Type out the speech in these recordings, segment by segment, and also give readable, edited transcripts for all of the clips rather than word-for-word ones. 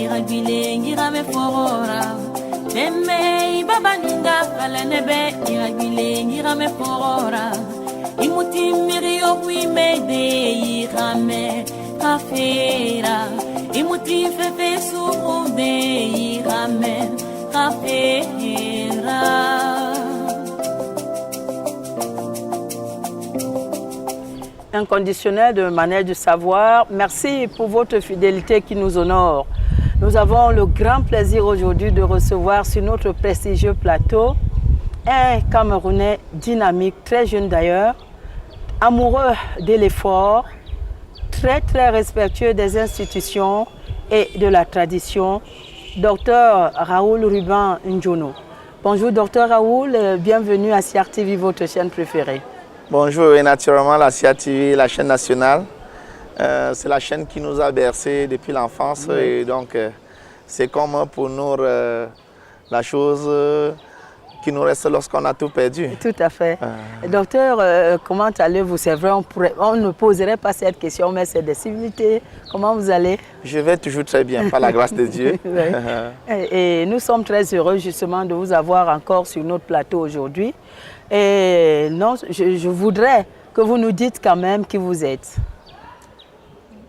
iragile ngirame forora Neme babaninga falenebe iragile ngirame forora Imuti mirio kuimede irame kafera Imuti fefe surude irame kafera Inconditionnel de manière de savoir. Merci pour votre fidélité qui nous honore. Nous avons le grand plaisir aujourd'hui de recevoir sur notre prestigieux plateau un Camerounais dynamique, très jeune d'ailleurs, amoureux de l'effort, très respectueux des institutions et de la tradition, Dr Raoul Ruben Ndjono. Bonjour Dr Raoul, bienvenue à CR TV, votre chaîne préférée. Bonjour, et naturellement la CR TV, la chaîne nationale, c'est la chaîne qui nous a bercés depuis l'enfance et donc c'est comme pour nous la chose qui nous reste lorsqu'on a tout perdu. Tout à fait. Docteur, comment allez-vous? C'est vrai, on ne poserait pas cette question, mais c'est des civilités. Comment vous allez? Je vais toujours très bien, par la grâce de Dieu. Et nous sommes très heureux justement de vous avoir encore sur notre plateau aujourd'hui. Et non, je voudrais que vous nous dites quand même qui vous êtes.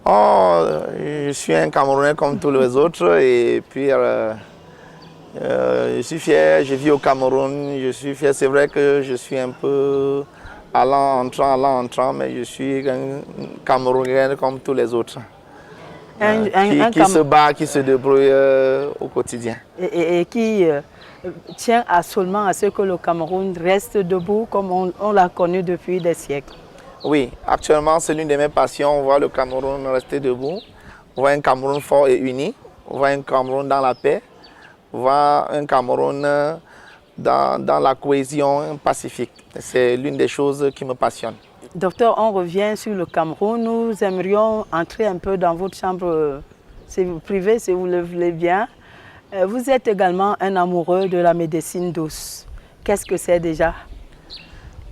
Oh, je suis un Camerounais comme tous les autres et puis je suis fier, je vis au Cameroun, je suis fier, c'est vrai que je suis un peu allant, entrant, mais je suis un Camerounais comme tous les autres. Qui se bat, qui se débrouille au quotidien. Et qui tient seulement à ce que le Cameroun reste debout comme on l'a connu depuis des siècles. Oui, actuellement c'est l'une de mes passions, voir le Cameroun rester debout, voir un Cameroun fort et uni, voir un Cameroun dans la paix, voir un Cameroun dans la cohésion pacifique. C'est l'une des choses qui me passionne. Docteur, on revient sur le Cameroun. Nous aimerions entrer un peu dans votre chambre privée, si vous le voulez bien. Vous êtes également un amoureux de la médecine douce. Qu'est-ce que c'est déjà?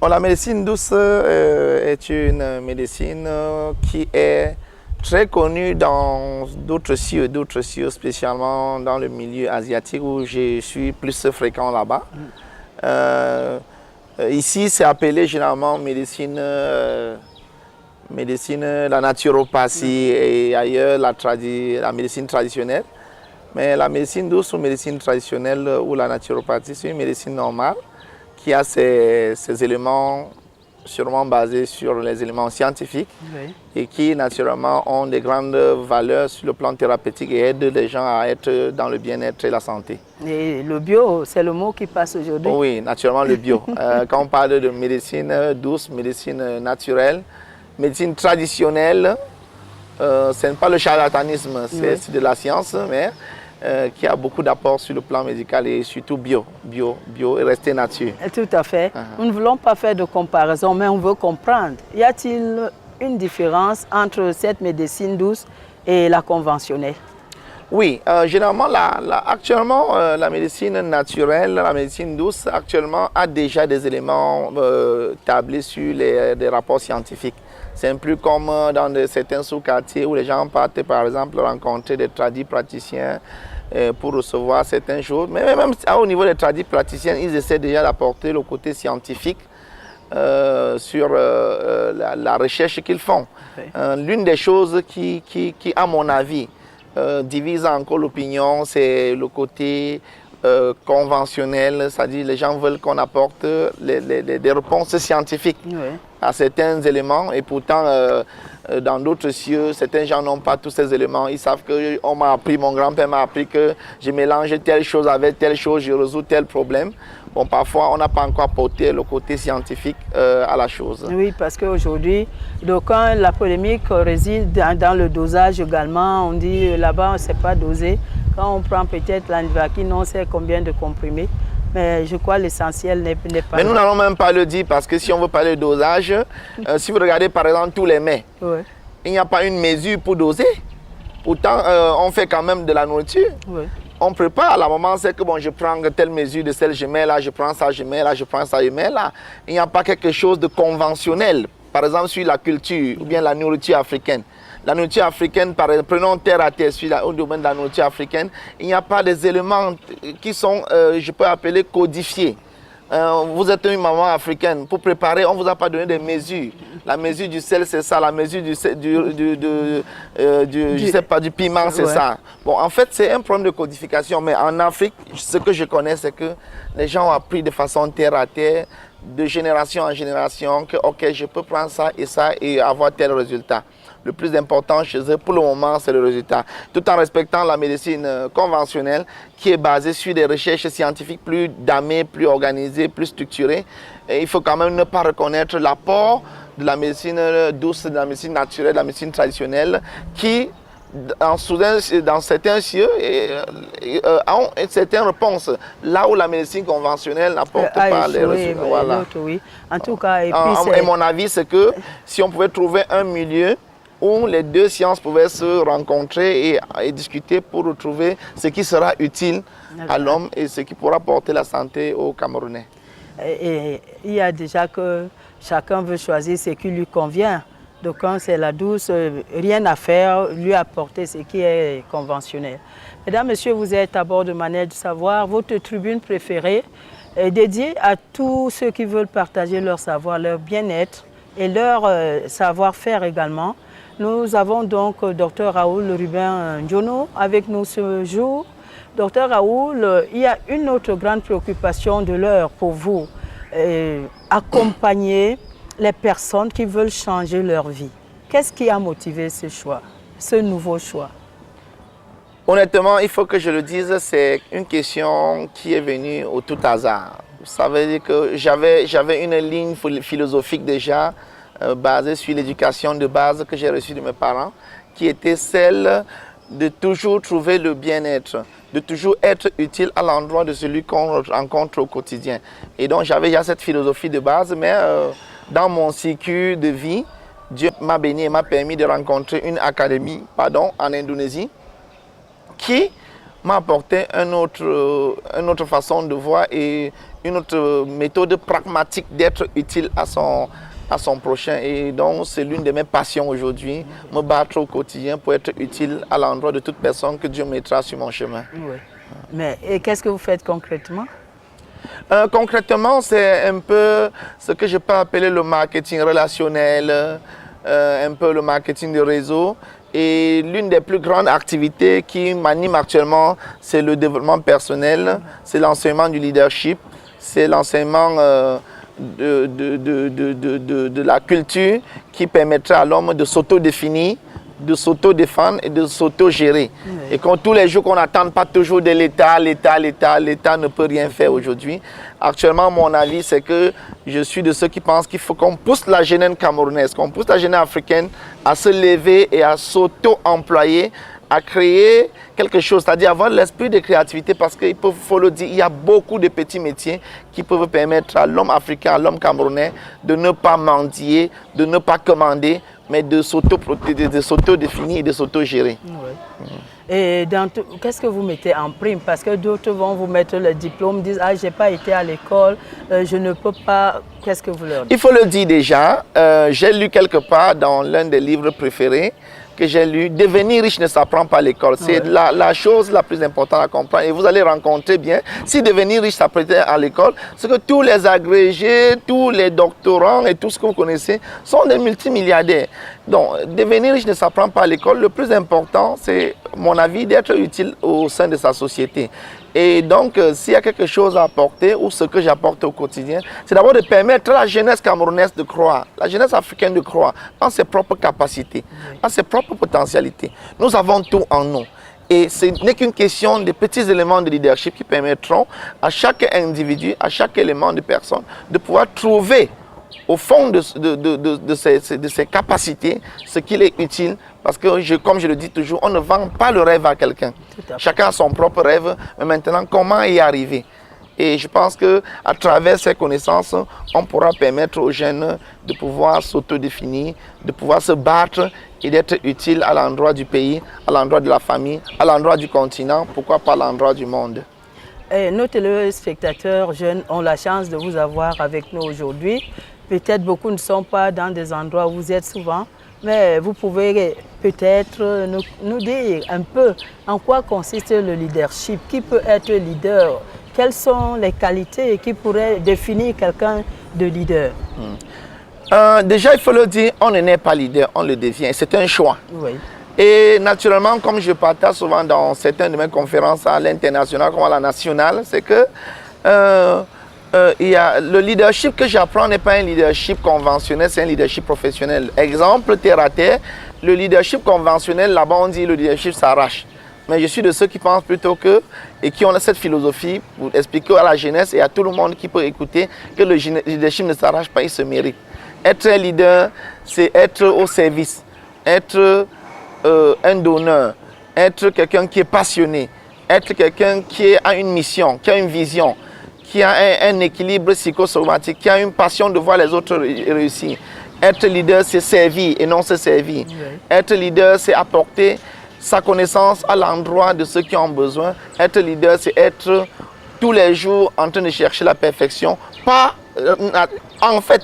Bon, la médecine douce est une médecine qui est très connue dans d'autres cieux, spécialement dans le milieu asiatique où je suis plus fréquent là-bas. Ici, c'est appelé généralement médecine, la naturopathie et ailleurs la médecine traditionnelle. Mais la médecine douce ou médecine traditionnelle ou la naturopathie, c'est une médecine normale qui a ses éléments sûrement basés sur les éléments scientifiques et qui naturellement ont des grandes valeurs sur le plan thérapeutique et aident les gens à être dans le bien-être et la santé. Et le bio, c'est le mot qui passe aujourd'hui? Oui, naturellement le bio. Quand on parle de médecine douce, médecine naturelle, médecine traditionnelle, ce n'est pas le charlatanisme, c'est de la science, mais qui a beaucoup d'apports sur le plan médical et surtout bio et rester nature. Tout à fait. Nous ne voulons pas faire de comparaison, mais on veut comprendre. Y a-t-il une différence entre cette médecine douce et la conventionnelle? Oui, généralement, actuellement, la médecine naturelle, la médecine douce, actuellement, a déjà des éléments établis sur des rapports scientifiques. C'est un peu comme dans certains sous-quartiers où les gens partent, par exemple, rencontrer des tradis praticiens pour recevoir certaines choses. Mais même au niveau des tradis praticiens, ils essaient déjà d'apporter le côté scientifique sur la recherche qu'ils font. L'une des choses qui, à mon avis, divise encore l'opinion, c'est le côté conventionnel, c'est-à-dire les gens veulent qu'on apporte des réponses scientifiques à certains éléments et pourtant dans d'autres cieux, certains gens n'ont pas tous ces éléments. Ils savent que on m'a appris, mon grand-père m'a appris que je mélange telle chose avec telle chose, je résous tel problème. Bon, parfois, on n'a pas encore apporté le côté scientifique à la chose. Oui, parce qu'aujourd'hui, la polémique réside dans le dosage également. On dit là-bas, on ne sait pas doser. Quand on prend peut-être l'Anivacine, on sait combien de comprimés. Mais je crois que l'essentiel n'est pas... Mais nous n'allons même pas le dire parce que si on veut parler de dosage, si vous regardez par exemple tous les mets, il n'y a pas une mesure pour doser. Pourtant, on fait quand même de la nourriture. On prépare, la maman sait que bon, je prends telle mesure de sel, je mets là, je prends ça, je mets là, je prends ça, je mets là. Il n'y a pas quelque chose de conventionnel. Par exemple, sur la culture ou bien la nourriture africaine. La nourriture africaine, prenons terre à terre, au domaine de la nourriture africaine, il n'y a pas des éléments qui sont, je peux appeler, codifiés. Vous êtes une maman africaine, pour préparer, on ne vous a pas donné des mesures. La mesure du sel, c'est ça. La mesure du je sais pas, du piment, c'est ça. Bon, en fait, c'est un problème de codification. Mais en Afrique, ce que je connais, c'est que les gens ont appris de façon terre à terre, de génération en génération, que ok, je peux prendre ça et avoir tel résultat. Le plus important chez eux, pour le moment, c'est le résultat. Tout en respectant la médecine conventionnelle qui est basée sur des recherches scientifiques plus damées, plus organisées, plus structurées. Et il faut quand même ne pas reconnaître l'apport de la médecine douce, de la médecine naturelle, de la médecine traditionnelle qui, dans certains cieux, ont certaines réponses. Là où la médecine conventionnelle n'apporte pas les résultats. Voilà. Oui. En tout cas, et mon avis, c'est que si on pouvait trouver un milieu où les deux sciences pouvaient se rencontrer et discuter pour retrouver ce qui sera utile à l'homme et ce qui pourra porter la santé aux Camerounais. Et il y a déjà que chacun veut choisir ce qui lui convient. Donc quand c'est la douce, rien à faire, lui apporter ce qui est conventionnel. Mesdames, Messieurs, vous êtes à bord de Manège du Savoir, votre tribune préférée est dédiée à tous ceux qui veulent partager leur savoir, leur bien-être et leur savoir-faire également. Nous avons donc Dr Raoul Ruben Ndjono avec nous ce jour. Dr Raoul, il y a une autre grande préoccupation de l'heure pour vous, accompagner les personnes qui veulent changer leur vie. Qu'est-ce qui a motivé ce choix, ce nouveau choix? Honnêtement, il faut que je le dise, c'est une question qui est venue au tout hasard. Ça veut dire que j'avais une ligne philosophique déjà, basée sur l'éducation de base que j'ai reçue de mes parents, qui était celle de toujours trouver le bien-être, de toujours être utile à l'endroit de celui qu'on rencontre au quotidien. Et donc j'avais déjà cette philosophie de base, mais dans mon cycle de vie, Dieu m'a béni et m'a permis de rencontrer une académie en Indonésie qui m'a apporté une autre façon de voir et une autre méthode pragmatique d'être utile à son prochain. Et donc, c'est l'une de mes passions aujourd'hui, me battre au quotidien pour être utile à l'endroit de toute personne que Dieu mettra sur mon chemin. Oui. Mais qu'est-ce que vous faites concrètement? Concrètement, c'est un peu ce que je peux appeler le marketing relationnel, un peu le marketing de réseau. Et l'une des plus grandes activités qui m'anime actuellement, c'est le développement personnel, c'est l'enseignement du leadership, c'est l'enseignement de la culture qui permettra à l'homme de s'auto-définir, de s'auto-défendre et de s'auto-gérer. Oui. Et quand tous les jours qu'on n'attend pas toujours de l'État, l'État ne peut rien faire aujourd'hui. Actuellement, mon avis, c'est que je suis de ceux qui pensent qu'il faut qu'on pousse la jeunesse camerounaise, qu'on pousse la jeunesse africaine à se lever et à s'auto-employer, à créer quelque chose, c'est-à-dire avoir l'esprit de créativité, parce qu'il faut le dire, il y a beaucoup de petits métiers qui peuvent permettre à l'homme africain, à l'homme camerounais de ne pas mendier, de ne pas commander, mais de s'auto-définir et de s'auto-gérer. Oui. Et qu'est-ce que vous mettez en prime? Parce que d'autres vont vous mettre le diplôme, disent « Ah, je n'ai pas été à l'école, je ne peux pas… » Qu'est-ce que vous leur dites? Il faut le dire déjà, j'ai lu quelque part dans l'un des livres préférés que j'ai lu, devenir riche ne s'apprend pas à l'école. C'est la chose la plus importante à comprendre. Et vous allez rencontrer bien, si devenir riche s'apprend à l'école, c'est que tous les agrégés, tous les doctorants et tout ce que vous connaissez sont des multimilliardaires. Donc, devenir riche ne s'apprend pas à l'école. Le plus important, c'est, mon avis, d'être utile au sein de sa société. Et donc, s'il y a quelque chose à apporter, ou ce que j'apporte au quotidien, c'est d'abord de permettre à la jeunesse camerounaise de croire, la jeunesse africaine de croire en ses propres capacités, en ses propres potentialités. Nous avons tout en nous. Et ce n'est qu'une question de petits éléments de leadership qui permettront à chaque individu, à chaque élément de personne, de pouvoir trouver au fond de ses capacités ce qu'il est utile. Parce que, comme je le dis toujours, on ne vend pas le rêve à quelqu'un. Chacun a son propre rêve, mais maintenant, comment y arriver? Et je pense qu'à travers ces connaissances, on pourra permettre aux jeunes de pouvoir s'autodéfinir, de pouvoir se battre et d'être utile à l'endroit du pays, à l'endroit de la famille, à l'endroit du continent, pourquoi pas à l'endroit du monde. Et nos téléspectateurs jeunes ont la chance de vous avoir avec nous aujourd'hui. Peut-être beaucoup ne sont pas dans des endroits où vous êtes souvent. mais vous pouvez peut-être nous dire un peu en quoi consiste le leadership, qui peut être leader, quelles sont les qualités qui pourraient définir quelqu'un de leader. Déjà, il faut le dire, on n'est pas leader, on le devient. C'est un choix. Oui. Et naturellement, comme je partage souvent dans certaines de mes conférences à l'international comme à la nationale, c'est que le leadership que j'apprends n'est pas un leadership conventionnel, c'est un leadership professionnel. Exemple, terre à terre, le leadership conventionnel, là-bas on dit le leadership s'arrache. Mais je suis de ceux qui pensent plutôt que, et qui ont cette philosophie pour expliquer à la jeunesse et à tout le monde qui peut écouter que le leadership ne s'arrache pas, il se mérite. Être un leader, c'est être au service, être un donneur, être quelqu'un qui est passionné, être quelqu'un qui a une mission, qui a une vision, qui a un équilibre psychosomatique, qui a une passion de voir les autres réussir. Être leader, c'est servir et non se servir. Oui. Être leader, c'est apporter sa connaissance à l'endroit de ceux qui ont besoin. Être leader, c'est être tous les jours en train de chercher la perfection. Pas, en fait,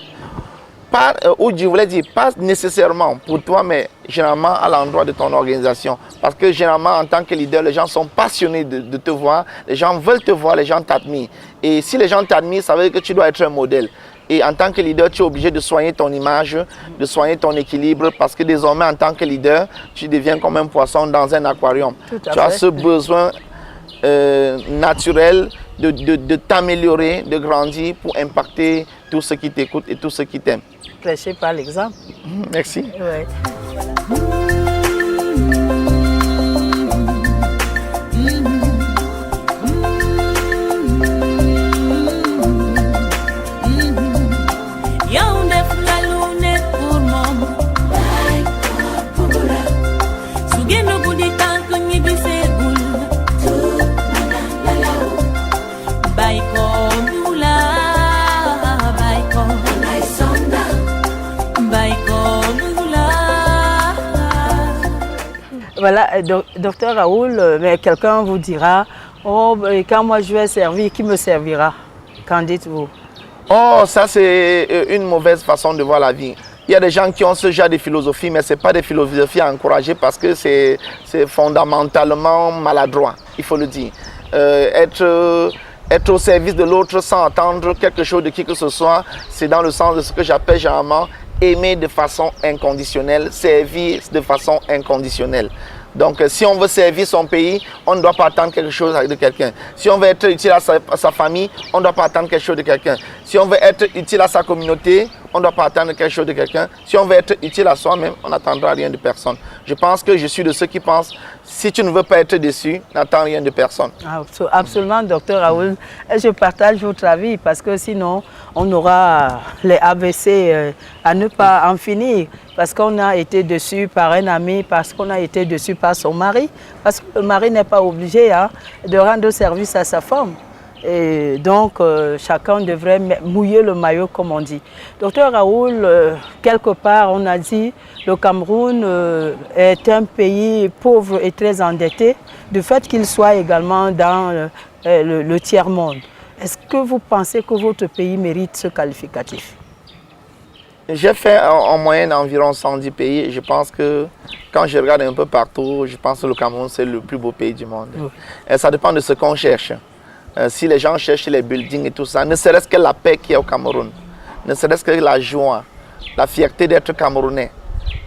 pas, ou je voulais dire, pas nécessairement pour toi, mais généralement à l'endroit de ton organisation. Parce que généralement, en tant que leader, les gens sont passionnés de te voir, les gens veulent te voir, les gens t'admirent. Et si les gens t'admirent, ça veut dire que tu dois être un modèle. Et en tant que leader, tu es obligé de soigner ton image, de soigner ton équilibre, parce que désormais, en tant que leader, tu deviens comme un poisson dans un aquarium. Tu as ce besoin naturel de t'améliorer, de grandir pour impacter tous ceux qui t'écoutent et tous ceux qui t'aiment. Prêcher par l'exemple. Merci. Ouais. Voilà, docteur Raoul, mais quelqu'un vous dira, oh, quand moi je vais servir, qui me servira? Qu'en dites-vous? Oh, ça c'est une mauvaise façon de voir la vie. Il y a des gens qui ont ce genre de philosophie, mais ce n'est pas des philosophies à encourager parce que c'est fondamentalement maladroit, il faut le dire. Être au service de l'autre sans attendre quelque chose de qui que ce soit, c'est dans le sens de ce que j'appelle généralement aimer de façon inconditionnelle, servir de façon inconditionnelle. Donc, si on veut servir son pays, on ne doit pas attendre quelque chose de quelqu'un. Si on veut être utile à sa famille, on ne doit pas attendre quelque chose de quelqu'un. Si on veut être utile à sa communauté, on ne doit pas attendre quelque chose de quelqu'un. Si on veut être utile à soi-même, on n'attendra rien de personne. Je pense que je suis de ceux qui pensent, si tu ne veux pas être déçu, n'attends rien de personne. Absolument, docteur Raoul. Je partage votre avis parce que sinon, on aura les AVC à ne pas en finir. Parce qu'on a été déçu par un ami, parce qu'on a été déçu par son mari. Parce que le mari n'est pas obligé de rendre service à sa femme. Et donc, chacun devrait mouiller le maillot, comme on dit. Docteur Raoul, quelque part, on a dit le Cameroun est un pays pauvre et très endetté, du fait qu'il soit également dans le tiers-monde. Est-ce que vous pensez que votre pays mérite ce qualificatif? J'ai fait en moyenne environ 110 pays et je pense que quand je regarde un peu partout, je pense que le Cameroun c'est le plus beau pays du monde. Oui. Et ça dépend de ce qu'on cherche. Si les gens cherchent les buildings et tout ça, ne serait-ce que la paix qui est au Cameroun, ne serait-ce que la joie, la fierté d'être Camerounais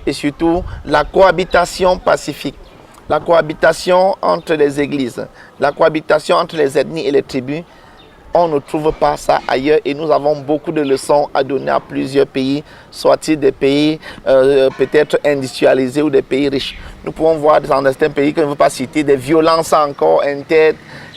et surtout la cohabitation pacifique, la cohabitation entre les églises, la cohabitation entre les ethnies et les tribus. On ne trouve pas ça ailleurs et nous avons beaucoup de leçons à donner à plusieurs pays, soit-ils des pays peut-être industrialisés ou des pays riches. Nous pouvons voir dans certains pays que je ne veux pas citer des violences encore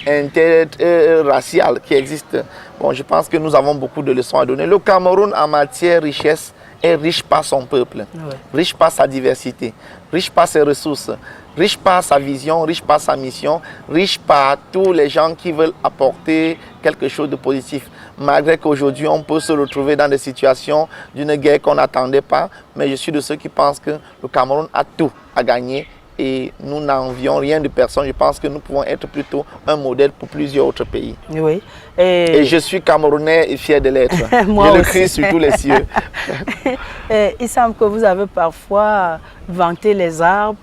interraciales qui existent. Bon, je pense que nous avons beaucoup de leçons à donner. Le Cameroun en matière de richesse est riche par son peuple, riche par sa diversité, riche par ses ressources, riche par sa vision, riche par sa mission, riche par tous les gens qui veulent apporter quelque chose de positif. Malgré qu'aujourd'hui, on peut se retrouver dans des situations d'une guerre qu'on n'attendait pas, mais je suis de ceux qui pensent que le Cameroun a tout à gagner et nous n'envions rien de personne. Je pense que nous pouvons être plutôt un modèle pour plusieurs autres pays. Oui. Et je suis Camerounais et fier de l'être. Moi je le aussi. crie sur tous les cieux. Il semble que vous avez parfois vanté les arbres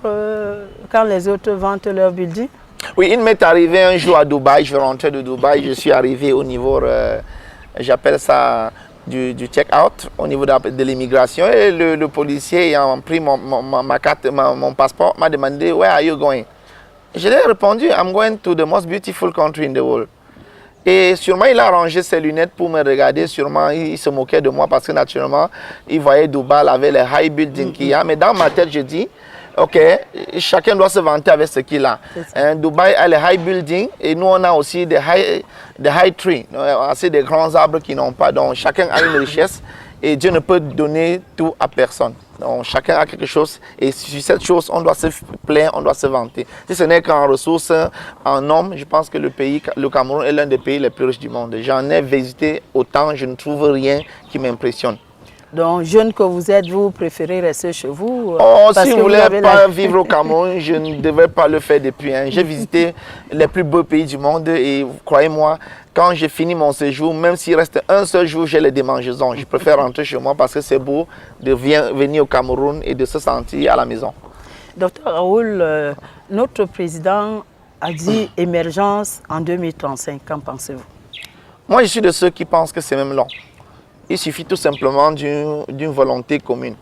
quand les autres vantent leur building. Oui, il m'est arrivé un jour à Dubaï, je rentrais de Dubaï, je suis arrivé au niveau, j'appelle ça du check-out, au niveau de l'immigration, et le policier ayant pris ma carte, mon passeport, m'a demandé « Where are you going ?» Je lui ai répondu « I'm going to the most beautiful country in the world ». Et sûrement, il a rangé ses lunettes pour me regarder. Sûrement, il se moquait de moi parce que naturellement, il voyait Dubaï avec les high buildings qu'il y a. Mais dans ma tête, je dis, OK, chacun doit se vanter avec ce qu'il a. Dubaï a les high buildings et nous, on a aussi des high trees, assez des grands arbres qui n'ont pas. Donc, chacun a une richesse et Dieu ne peut donner tout à personne. Donc, chacun a quelque chose et sur cette chose, on doit se plaindre, on doit se vanter. Si ce n'est qu'en ressources, en hommes, je pense que le Cameroun est l'un des pays les plus riches du monde. J'en ai visité autant, je ne trouve rien qui m'impressionne. Donc, jeune que vous êtes, vous préférez rester chez vous? Si vous ne voulez pas vivre au Cameroun, je ne devrais pas le faire depuis. Hein. J'ai visité les plus beaux pays du monde et croyez-moi, quand j'ai fini mon séjour, même s'il reste un seul jour, j'ai les démangeaisons. Je préfère rentrer chez moi parce que c'est beau de venir au Cameroun et de se sentir à la maison. Docteur Raoul, notre président a dit émergence en 2035. Qu'en pensez-vous? Moi, je suis de ceux qui pensent que c'est même long. Il suffit tout simplement d'une volonté commune.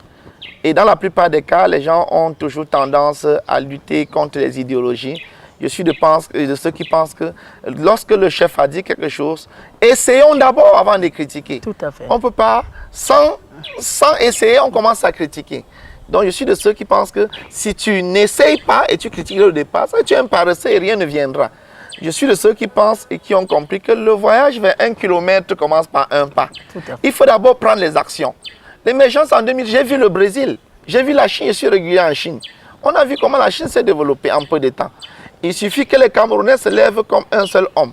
Et dans la plupart des cas, les gens ont toujours tendance à lutter contre les idéologies. Je suis de ceux qui pensent que lorsque le chef a dit quelque chose, essayons d'abord avant de critiquer. Tout à fait. On ne peut pas, sans essayer, on commence à critiquer. Donc je suis de ceux qui pensent que si tu n'essayes pas et tu critiques au départ, tu es un paresseux et rien ne viendra. Je suis de ceux qui pensent et qui ont compris que le voyage vers 1 kilomètre commence par un pas. Il faut d'abord prendre les actions. L'émergence en 2000, j'ai vu le Brésil, j'ai vu la Chine, je suis régulier en Chine. On a vu comment la Chine s'est développée en peu de temps. Il suffit que les Camerounais se lèvent comme un seul homme.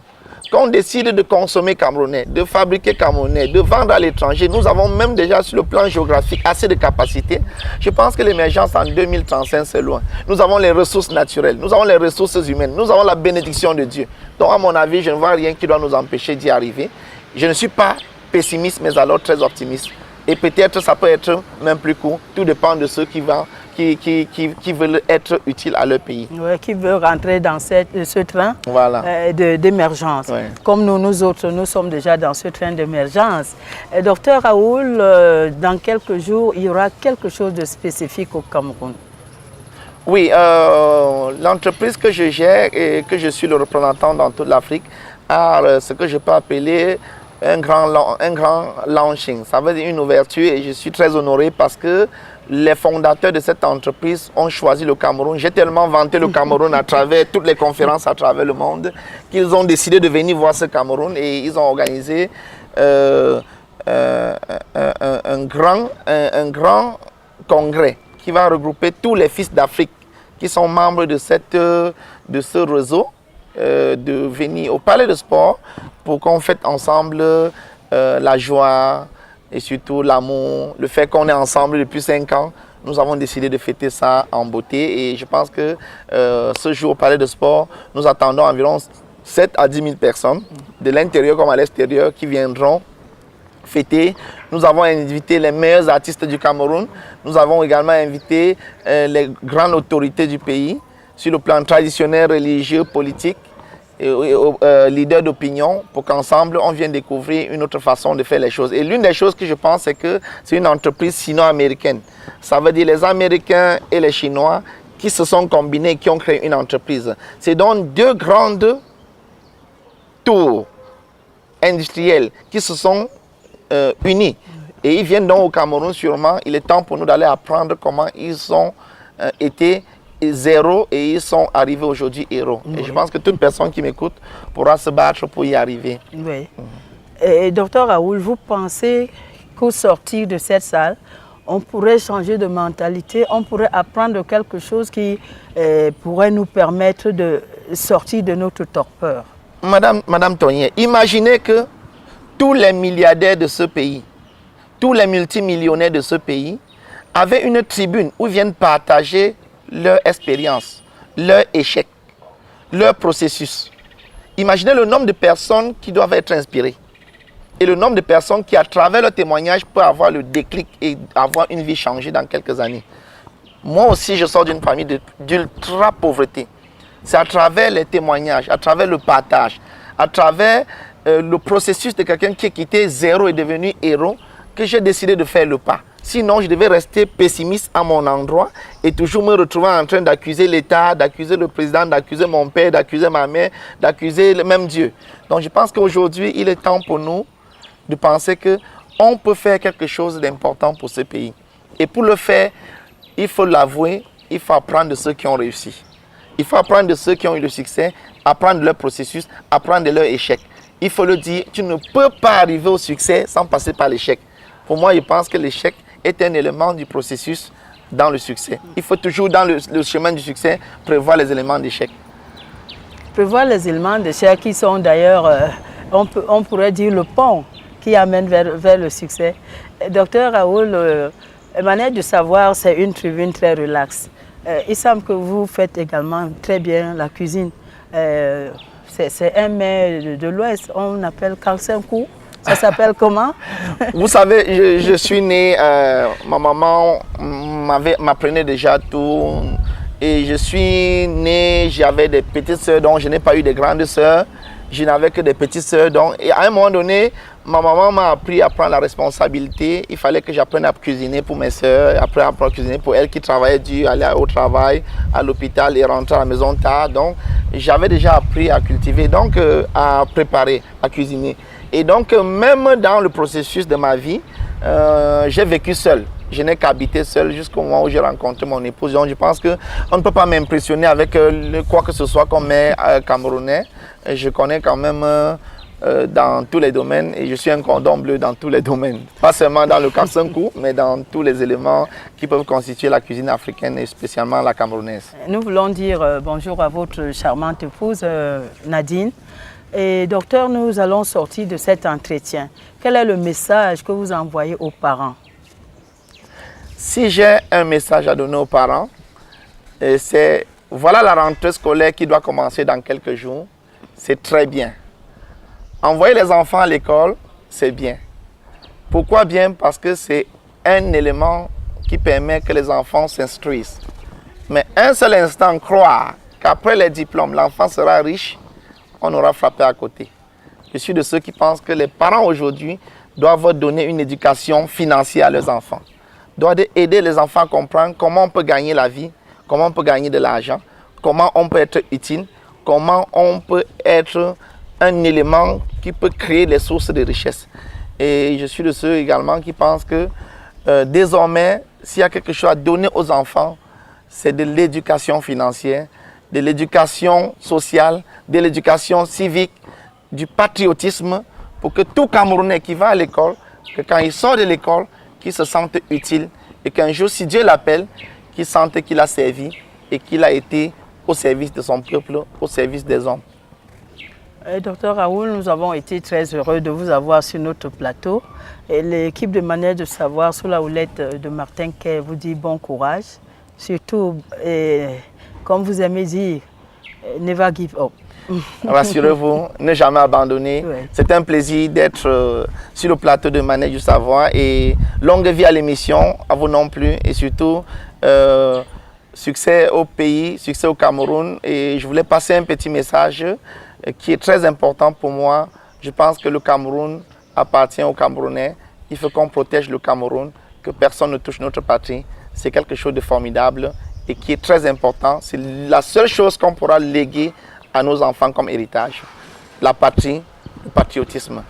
Qu'on décide de consommer camerounais, de fabriquer camerounais, de vendre à l'étranger, nous avons même déjà sur le plan géographique assez de capacités. Je pense que l'émergence en 2035, c'est loin. Nous avons les ressources naturelles, nous avons les ressources humaines, nous avons la bénédiction de Dieu. Donc à mon avis, je ne vois rien qui doit nous empêcher d'y arriver. Je ne suis pas pessimiste, mais alors très optimiste. Et peut-être ça peut être même plus court, tout dépend de ceux qui veulent être utiles à leur pays. Ouais, qui veulent rentrer dans ce train voilà. d'émergence. Ouais. Comme nous autres, nous sommes déjà dans ce train d'émergence. Docteur Raoul, dans quelques jours, il y aura quelque chose de spécifique au Cameroun. Oui, l'entreprise que je gère et que je suis le représentant dans toute l'Afrique a ce que je peux appeler un grand launching. Ça veut dire une ouverture et je suis très honoré parce que les fondateurs de cette entreprise ont choisi le Cameroun. J'ai tellement vanté le Cameroun à travers toutes les conférences à travers le monde qu'ils ont décidé de venir voir ce Cameroun et ils ont organisé un grand congrès qui va regrouper tous les fils d'Afrique qui sont membres de ce réseau, de venir au Palais de Sport pour qu'on fête ensemble la joie, et surtout l'amour, le fait qu'on est ensemble depuis 5 ans. Nous avons décidé de fêter ça en beauté et je pense que ce jour au Palais de Sport, nous attendons environ 7 à 10 000 personnes de l'intérieur comme à l'extérieur qui viendront fêter. Nous avons invité les meilleurs artistes du Cameroun. Nous avons également invité les grandes autorités du pays sur le plan traditionnel, religieux, politique, leaders d'opinion pour qu'ensemble on vienne découvrir une autre façon de faire les choses. Et l'une des choses que je pense, c'est que c'est une entreprise sino-américaine. Ça veut dire les Américains et les Chinois qui se sont combinés et qui ont créé une entreprise. C'est donc 2 grandes tours industrielles qui se sont unis. Et ils viennent donc au Cameroun sûrement. Il est temps pour nous d'aller apprendre comment ils ont été zéro et ils sont arrivés aujourd'hui héros. Oui. Et je pense que toute personne qui m'écoute pourra se battre pour y arriver. Oui. Et docteur Raoul, vous pensez qu'au sortir de cette salle, on pourrait changer de mentalité, on pourrait apprendre quelque chose qui pourrait nous permettre de sortir de notre torpeur? Madame Tonier, imaginez que tous les milliardaires de ce pays, tous les multimillionnaires de ce pays avaient une tribune où viennent partager leur expérience, leur échec, leur processus. Imaginez le nombre de personnes qui doivent être inspirées et le nombre de personnes qui, à travers leur témoignage, peuvent avoir le déclic et avoir une vie changée dans quelques années. Moi aussi, je sors d'une famille d'ultra pauvreté. C'est à travers les témoignages, à travers le partage, à travers le processus de quelqu'un qui a quitté zéro et devenu héros que j'ai décidé de faire le pas. Sinon, je devais rester pessimiste à mon endroit et toujours me retrouver en train d'accuser l'État, d'accuser le président, d'accuser mon père, d'accuser ma mère, d'accuser même Dieu. Donc, je pense qu'aujourd'hui, il est temps pour nous de penser qu'on peut faire quelque chose d'important pour ce pays. Et pour le faire, il faut l'avouer, il faut apprendre de ceux qui ont réussi. Il faut apprendre de ceux qui ont eu le succès, apprendre de leur processus, apprendre de leur échec. Il faut le dire, tu ne peux pas arriver au succès sans passer par l'échec. Pour moi, je pense que l'échec est un élément du processus dans le succès. Il faut toujours, dans le chemin du succès, prévoir les éléments d'échec. Prévoir les éléments d'échec qui sont d'ailleurs, on pourrait dire, le pont qui amène vers le succès. Docteur Raoul, la manière de savoir, c'est une tribune très relaxe. Il semble que vous faites également très bien la cuisine. C'est un mets de l'Ouest, on appelle Kalsenkou. Ça s'appelle comment? Vous savez, je suis né, ma maman m'apprenait déjà tout. Et je suis né, j'avais des petites sœurs, donc je n'ai pas eu de grandes sœurs. Je n'avais que des petites sœurs. Et à un moment donné, ma maman m'a appris à prendre la responsabilité. Il fallait que j'apprenne à cuisiner pour mes sœurs, après à cuisiner pour elles qui travaillaient dur, aller au travail, à l'hôpital et rentrer à la maison tard. Donc, j'avais déjà appris à cultiver, donc à préparer, à cuisiner. Et donc, même dans le processus de ma vie, j'ai vécu seul. Je n'ai qu'habité seul jusqu'au moment où j'ai rencontré mon épouse. Donc, je pense qu'on ne peut pas m'impressionner avec quoi que ce soit comme mets camerounais. Je connais quand même dans tous les domaines et je suis un cordon bleu dans tous les domaines. Pas seulement dans le Kalsenkou, mais dans tous les éléments qui peuvent constituer la cuisine africaine et spécialement la camerounaise. Nous voulons dire bonjour à votre charmante épouse Nadine. Et docteur, nous allons sortir de cet entretien. Quel est le message que vous envoyez aux parents? Si j'ai un message à donner aux parents, c'est voilà la rentrée scolaire qui doit commencer dans quelques jours. C'est très bien. Envoyer les enfants à l'école, c'est bien. Pourquoi bien? Parce que c'est un élément qui permet que les enfants s'instruisent. Mais un seul instant, croire qu'après les diplômes, l'enfant sera riche, on aura frappé à côté. Je suis de ceux qui pensent que les parents aujourd'hui doivent donner une éducation financière à leurs enfants. Doivent aider les enfants à comprendre comment on peut gagner la vie, comment on peut gagner de l'argent, comment on peut être utile, comment on peut être un élément qui peut créer des sources de richesse. Et je suis de ceux également qui pensent que désormais, s'il y a quelque chose à donner aux enfants, c'est de l'éducation financière, de l'éducation sociale, de l'éducation civique, du patriotisme, pour que tout Camerounais qui va à l'école, que quand il sort de l'école, qu'il se sente utile et qu'un jour, si Dieu l'appelle, qu'il sente qu'il a servi et qu'il a été au service de son peuple, au service des hommes. Docteur Raoul, nous avons été très heureux de vous avoir sur notre plateau. Et l'équipe de Manière de Savoir sous la houlette de Martin Kay vous dit bon courage. Surtout, comme vous aimez dire, never give up. Rassurez-vous, ne jamais abandonner. Oui. C'est un plaisir d'être sur le plateau de Manière du Savoir et longue vie à l'émission, à vous non plus. Et surtout, succès au pays, succès au Cameroun. Et je voulais passer un petit message qui est très important pour moi. Je pense que le Cameroun appartient aux Camerounais. Il faut qu'on protège le Cameroun, que personne ne touche notre patrie. C'est quelque chose de formidable et qui est très important. C'est la seule chose qu'on pourra léguer à nos enfants comme héritage. La patrie, le patriotisme.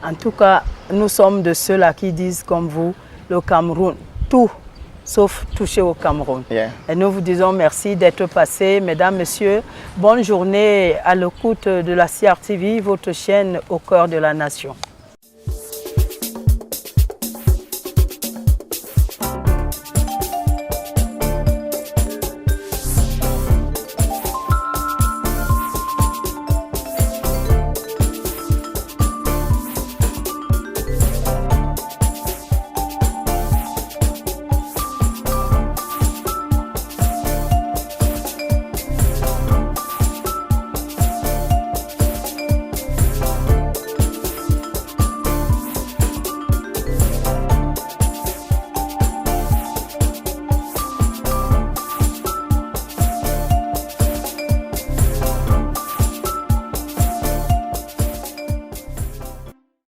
En tout cas, nous sommes de ceux-là qui disent comme vous, le Cameroun, tout sauf toucher au Cameroun. Yeah. Et nous vous disons merci d'être passés, mesdames, messieurs. Bonne journée à l'écoute de la CRTV, votre chaîne au cœur de la nation.